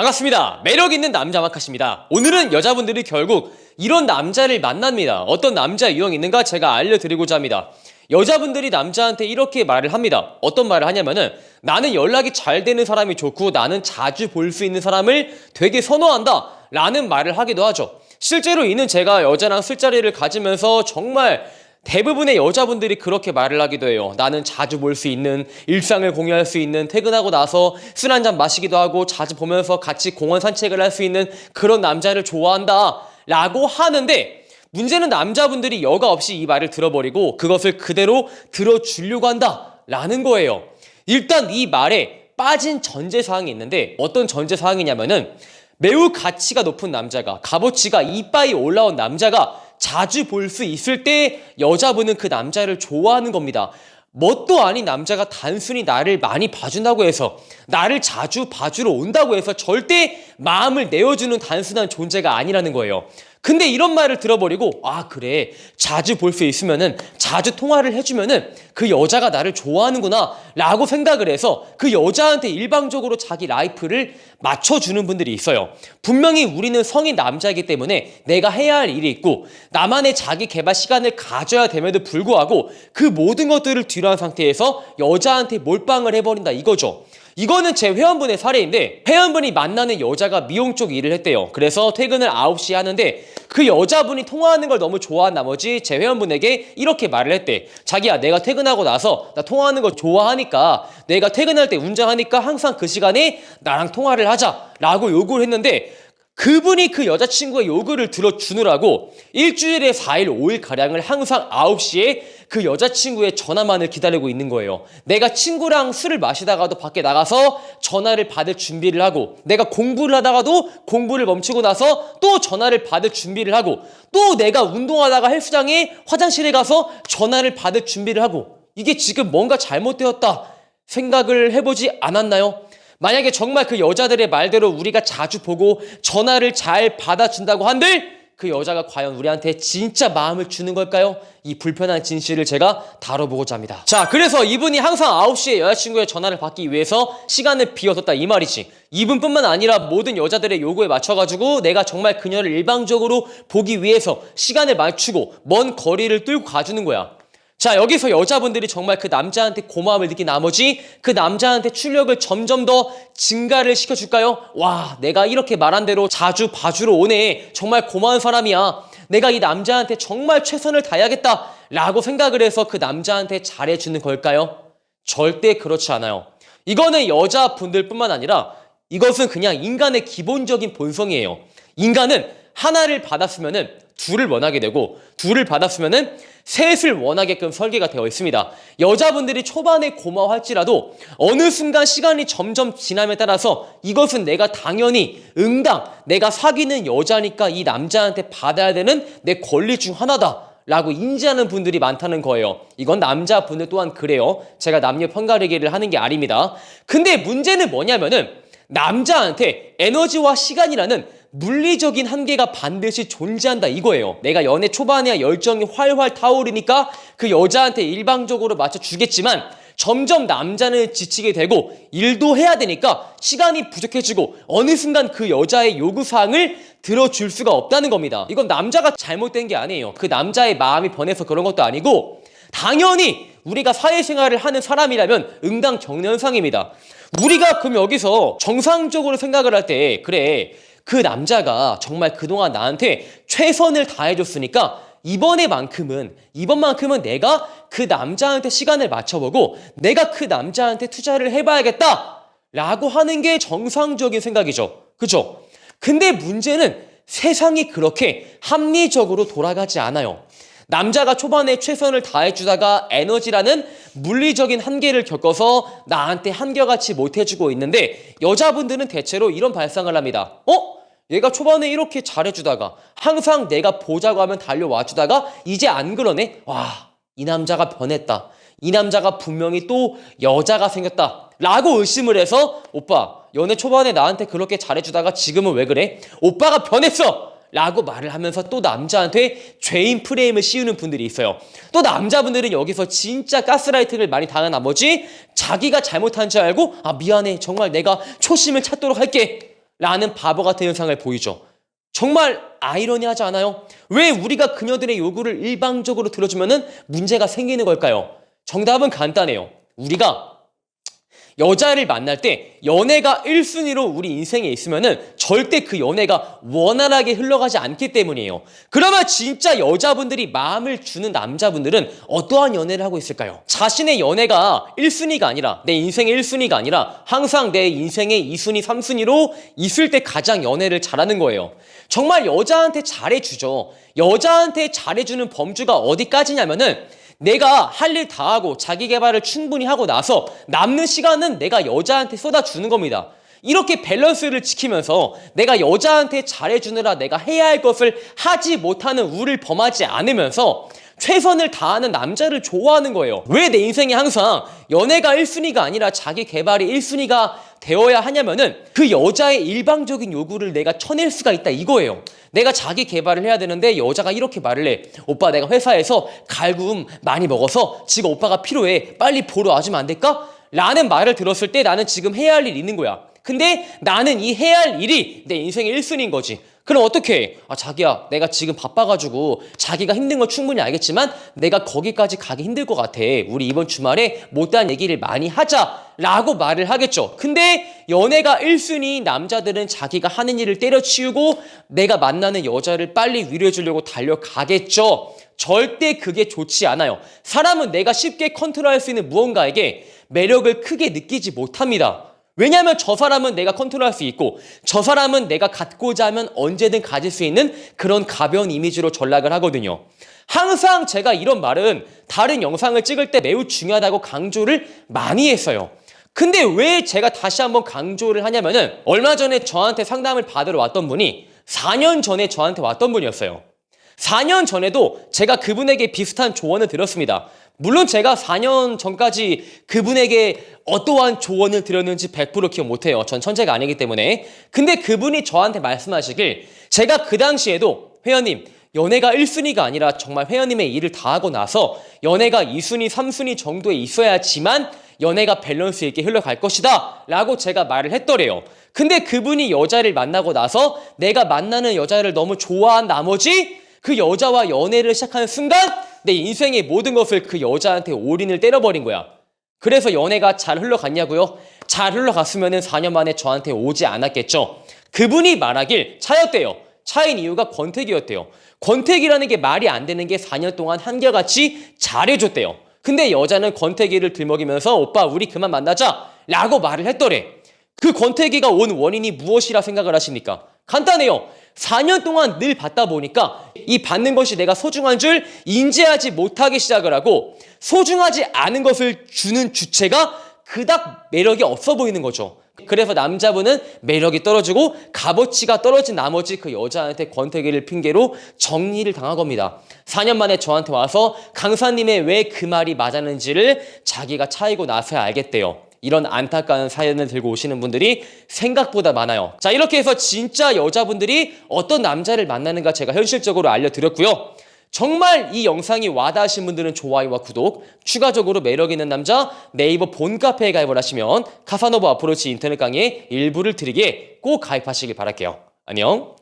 반갑습니다. 매력있는 남자 마카시입니다. 오늘은 여자분들이 결국 이런 남자를 만납니다. 어떤 남자 유형이 있는가 제가 알려드리고자 합니다. 여자분들이 남자한테 이렇게 말을 합니다. 어떤 말을 하냐면은 나는 연락이 잘 되는 사람이 좋고 나는 자주 볼 수 있는 사람을 되게 선호한다 라는 말을 하기도 하죠. 실제로 이는 제가 여자랑 술자리를 가지면서 정말 대부분의 여자분들이 그렇게 말을 하기도 해요. 나는 자주 볼 수 있는, 일상을 공유할 수 있는, 퇴근하고 나서 술 한잔 마시기도 하고 자주 보면서 같이 공원 산책을 할 수 있는 그런 남자를 좋아한다 라고 하는데, 문제는 남자분들이 여과 없이 이 말을 들어버리고 그것을 그대로 들어주려고 한다 라는 거예요. 일단 이 말에 빠진 전제사항이 있는데, 어떤 전제사항이냐면은 매우 가치가 높은 남자가, 값어치가 이빠이 올라온 남자가 자주 볼 수 있을 때 여자분은 그 남자를 좋아하는 겁니다. 뭣도 아닌 남자가 단순히 나를 많이 봐준다고 해서, 나를 자주 봐주러 온다고 해서 절대 마음을 내어주는 단순한 존재가 아니라는 거예요. 근데 이런 말을 들어버리고, 아 그래, 자주 볼 수 있으면은, 자주 통화를 해주면은 그 여자가 나를 좋아하는구나 라고 생각을 해서 그 여자한테 일방적으로 자기 라이프를 맞춰주는 분들이 있어요. 분명히 우리는 성인 남자이기 때문에 내가 해야 할 일이 있고 나만의 자기 개발 시간을 가져야 됨에도 불구하고 그 모든 것들을 뒤로한 상태에서 여자한테 몰빵을 해버린다 이거죠. 이거는 제 회원분의 사례인데, 회원분이 만나는 여자가 미용 쪽 일을 했대요. 그래서 퇴근을 9시에 하는데 그 여자분이 통화하는 걸 너무 좋아한 나머지 제 회원분에게 이렇게 말을 했대. 자기야, 내가 퇴근하고 나서 나 통화하는 거 좋아하니까 내가 퇴근할 때 운전하니까 항상 그 시간에 나랑 통화를 하자 라고 요구를 했는데, 그분이 그 여자친구의 요구를 들어주느라고 일주일에 4일, 5일가량을 항상 9시에 그 여자친구의 전화만을 기다리고 있는 거예요. 내가 친구랑 술을 마시다가도 밖에 나가서 전화를 받을 준비를 하고, 내가 공부를 하다가도 공부를 멈추고 나서 또 전화를 받을 준비를 하고, 또 내가 운동하다가 헬스장에 화장실에 가서 전화를 받을 준비를 하고, 이게 지금 뭔가 잘못되었다 생각을 해보지 않았나요? 만약에 정말 그 여자들의 말대로 우리가 자주 보고 전화를 잘 받아준다고 한들 그 여자가 과연 우리한테 진짜 마음을 주는 걸까요? 이 불편한 진실을 제가 다뤄보고자 합니다. 자, 그래서 이분이 항상 9시에 여자친구의 전화를 받기 위해서 시간을 비워뒀다 이 말이지. 이분뿐만 아니라 모든 여자들의 요구에 맞춰가지고 내가 정말 그녀를 일방적으로 보기 위해서 시간을 맞추고 먼 거리를 뚫고 가주는 거야. 자, 여기서 여자분들이 정말 그 남자한테 고마움을 느낀 나머지 그 남자한테 출력을 점점 더 증가를 시켜줄까요? 와, 내가 이렇게 말한 대로 자주 봐주러 오네. 정말 고마운 사람이야. 내가 이 남자한테 정말 최선을 다해야겠다 라고 생각을 해서 그 남자한테 잘해주는 걸까요? 절대 그렇지 않아요. 이거는 여자분들뿐만 아니라 이것은 그냥 인간의 기본적인 본성이에요. 인간은 하나를 받았으면은 둘을 원하게 되고, 둘을 받았으면은 셋을 원하게끔 설계가 되어 있습니다. 여자분들이 초반에 고마워할지라도 어느 순간 시간이 점점 지남에 따라서 이것은 내가 당연히 응당, 내가 사귀는 여자니까 이 남자한테 받아야 되는 내 권리 중 하나다 라고 인지하는 분들이 많다는 거예요. 이건 남자분들 또한 그래요. 제가 남녀 편가르기를 하는 게 아닙니다. 근데 문제는 뭐냐면은 남자한테 에너지와 시간이라는 물리적인 한계가 반드시 존재한다 이거예요. 내가 연애 초반에야 열정이 활활 타오르니까 그 여자한테 일방적으로 맞춰주겠지만 점점 남자는 지치게 되고 일도 해야 되니까 시간이 부족해지고 어느 순간 그 여자의 요구사항을 들어줄 수가 없다는 겁니다. 이건 남자가 잘못된 게 아니에요. 그 남자의 마음이 변해서 그런 것도 아니고, 당연히 우리가 사회생활을 하는 사람이라면 응당정연상입니다. 우리가 그럼 여기서 정상적으로 생각을 할 때, 그래, 그 남자가 정말 그동안 나한테 최선을 다해줬으니까 이번만큼은 내가 그 남자한테 시간을 맞춰보고 내가 그 남자한테 투자를 해봐야겠다 라고 하는 게 정상적인 생각이죠. 그죠? 근데 문제는 세상이 그렇게 합리적으로 돌아가지 않아요. 남자가 초반에 최선을 다해주다가 에너지라는 물리적인 한계를 겪어서 나한테 한결같이 못해주고 있는데, 여자분들은 대체로 이런 발상을 합니다. 얘가 초반에 이렇게 잘해주다가 항상 내가 보자고 하면 달려와주다가 이제 안 그러네? 와, 이 남자가 변했다. 이 남자가 분명히 또 여자가 생겼다 라고 의심을 해서, 오빠 연애 초반에 나한테 그렇게 잘해주다가 지금은 왜 그래? 오빠가 변했어! 라고 말을 하면서 또 남자한테 죄인 프레임을 씌우는 분들이 있어요. 또 남자분들은 여기서 진짜 가스라이팅을 많이 당한 나머지 자기가 잘못한 줄 알고, 아 미안해, 정말 내가 초심을 찾도록 할게 라는 바보 같은 현상을 보이죠. 정말 아이러니하지 않아요? 왜 우리가 그녀들의 요구를 일방적으로 들어주면은 문제가 생기는 걸까요? 정답은 간단해요. 우리가 여자를 만날 때 연애가 1순위로 우리 인생에 있으면은 절대 그 연애가 원활하게 흘러가지 않기 때문이에요. 그러면 진짜 여자분들이 마음을 주는 남자분들은 어떠한 연애를 하고 있을까요? 자신의 연애가 1순위가 아니라, 내 인생의 1순위가 아니라 항상 내 인생의 2순위, 3순위로 있을 때 가장 연애를 잘하는 거예요. 정말 여자한테 잘해주죠. 여자한테 잘해주는 범주가 어디까지냐면은 내가 할 일 다 하고 자기 개발을 충분히 하고 나서 남는 시간은 내가 여자한테 쏟아주는 겁니다. 이렇게 밸런스를 지키면서 내가 여자한테 잘해주느라 내가 해야 할 것을 하지 못하는 우를 범하지 않으면서 최선을 다하는 남자를 좋아하는 거예요. 왜 내 인생에 항상 연애가 1순위가 아니라 자기 개발이 1순위가 되어야 하냐면은 그 여자의 일방적인 요구를 내가 쳐낼 수가 있다 이거예요. 내가 자기 개발을 해야 되는데 여자가 이렇게 말을 해. 오빠, 내가 회사에서 갈굼 많이 먹어서 지금 오빠가 필요해. 빨리 보러 와주면 안 될까? 라는 말을 들었을 때 나는 지금 해야 할 일이 있는 거야. 근데 나는 이 해야 할 일이 내 인생의 1순위인 거지. 그럼 어떻게 해? 자기야, 내가 지금 바빠가지고 자기가 힘든 건 충분히 알겠지만 내가 거기까지 가기 힘들 것 같아. 우리 이번 주말에 못다한 얘기를 많이 하자 라고 말을 하겠죠. 근데 연애가 1순위 남자들은 자기가 하는 일을 때려치우고 내가 만나는 여자를 빨리 위로해 주려고 달려가겠죠. 절대 그게 좋지 않아요. 사람은 내가 쉽게 컨트롤할 수 있는 무언가에게 매력을 크게 느끼지 못합니다. 왜냐하면 저 사람은 내가 컨트롤할 수 있고 저 사람은 내가 갖고자 하면 언제든 가질 수 있는 그런 가벼운 이미지로 전락을 하거든요. 항상 제가 이런 말은 다른 영상을 찍을 때 매우 중요하다고 강조를 많이 했어요. 근데 왜 제가 다시 한번 강조를 하냐면은 얼마 전에 저한테 상담을 받으러 왔던 분이 4년 전에 저한테 왔던 분이었어요. 4년 전에도 제가 그분에게 비슷한 조언을 드렸습니다. 물론 제가 4년 전까지 그분에게 어떠한 조언을 드렸는지 100% 기억 못해요. 전 천재가 아니기 때문에. 근데 그분이 저한테 말씀하시길 제가 그 당시에도 회원님, 연애가 1순위가 아니라 정말 회원님의 일을 다 하고 나서 연애가 2순위, 3순위 정도에 있어야지만 연애가 밸런스 있게 흘러갈 것이다 라고 제가 말을 했더래요. 근데 그분이 여자를 만나고 나서 내가 만나는 여자를 너무 좋아한 나머지 그 여자와 연애를 시작하는 순간 내 인생의 모든 것을 그 여자한테 올인을 때려버린 거야. 그래서 연애가 잘 흘러갔냐고요? 잘 흘러갔으면 4년 만에 저한테 오지 않았겠죠. 그분이 말하길 차였대요. 차인 이유가 권태기였대요. 권태기라는 게 말이 안 되는 게 4년 동안 한결같이 잘해줬대요. 근데 여자는 권태기를 들먹이면서 오빠 우리 그만 만나자 라고 말을 했더래. 그 권태기가 온 원인이 무엇이라 생각을 하십니까? 간단해요. 4년 동안 늘 받다 보니까 이 받는 것이 내가 소중한 줄 인지하지 못하기 시작을 하고 소중하지 않은 것을 주는 주체가 그닥 매력이 없어 보이는 거죠. 그래서 남자분은 매력이 떨어지고 값어치가 떨어진 나머지 그 여자한테 권태기를 핑계로 정리를 당한 겁니다. 4년 만에 저한테 와서 강사님의 왜 그 말이 맞았는지를 자기가 차이고 나서야 알겠대요. 이런 안타까운 사연을 들고 오시는 분들이 생각보다 많아요. 자, 이렇게 해서 진짜 여자분들이 어떤 남자를 만나는가 제가 현실적으로 알려드렸고요. 정말 이 영상이 와닿으신 분들은 좋아요와 구독, 추가적으로 매력있는 남자 네이버 본카페에 가입을 하시면 카사노바 어프로치 인터넷 강의의 일부를 드리기에 꼭 가입하시길 바랄게요. 안녕.